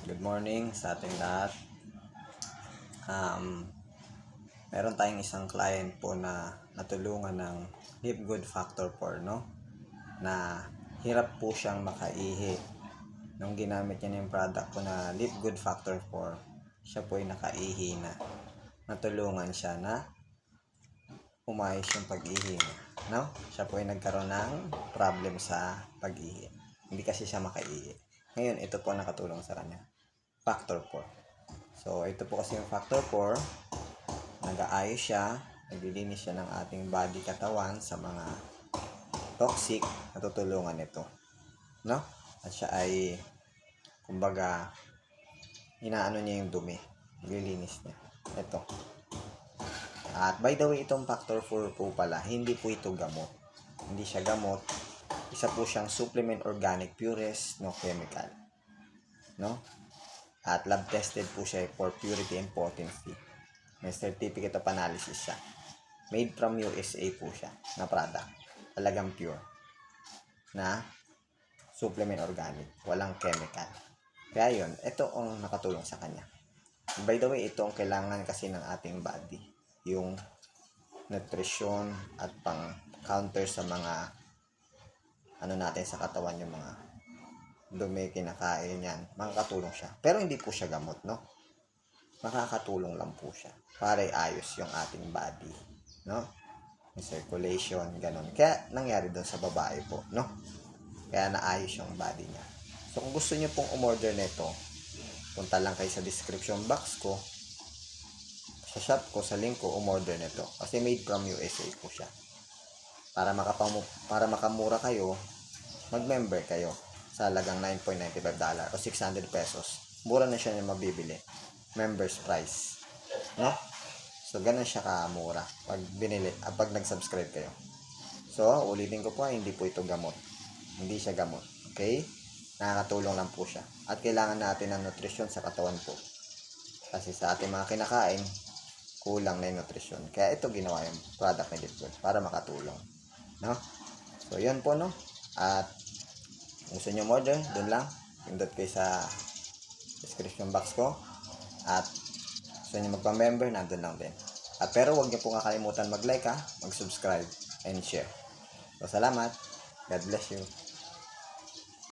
Good morning sa ating lahat. Meron tayong isang client po na natulungan ng Live Good Factor 4, no? Na hirap po siyang makaihi. Nung ginamit niya yung product ko na Live Good Factor 4, siya po ay nakaihi na. Natulungan siya na umayos yung pag-ihi niya, no? Siya po ay nagkaroon ng problem sa pag-ihi. Hindi kasi siya makaihi. Ngayon, ito po nakatulong sa kanya. Factor 4. So, ito po kasi yung Factor 4. Nag-aayos siya. Naglilinis siya ng ating body katawan sa mga toxic. Natutulungan ito. No? At siya ay, kumbaga, inaano niya yung dumi. Naglilinis niya. Ito. At by the way, itong Factor 4 po pala, hindi po ito gamot. Hindi siya gamot. Isa po siyang supplement organic purest, no chemical. No? At lab tested po siya for purity and potency. May certificate of analysis siya. Made from USA po siya na product. Talagang pure. Na supplement organic. Walang chemical. Kaya yun, ito ang nakatulong sa kanya. By the way, ito ang kailangan kasi ng ating body. Yung nutrition at pang counter sa mga ano natin sa katawan, yung mga dumi, kinakain yan, makakatulong siya. Pero hindi po siya gamot, no? Makakatulong lang po siya para ayos yung ating body, no? Yung circulation, ganun. Kaya nangyari doon sa babae po, no? Kaya naayos yung body niya. So kung gusto niyo pong umorder nito, punta lang kayo sa description box ko, sa shop ko, sa link ko, umorder nito. Kasi made from USA po siya. Para makamura kayo, mag-member kayo sa halagang $9.95 o 600 pesos. Mura na siya na mabibili. Members price. No? So, ganun siya kamura pag binili, pag nag-subscribe kayo. So, ulitin ko po, hindi po ito gamot. Hindi siya gamot. Okay? Nakakatulong lang po siya. At kailangan natin ng nutrisyon sa katawan po. Kasi sa ating mga kinakain, kulang na yung nutrisyon. Kaya ito ginawa yung product ni Live para makatulong. No? So, yun po, no? At gusto nyo order, doon lang. Pindot kayo sa description box ko. At gusto nyo magpa-member, nandun lang din. At pero huwag nyo po kakalimutan mag-like, mag-subscribe, and share. So, salamat. God bless you.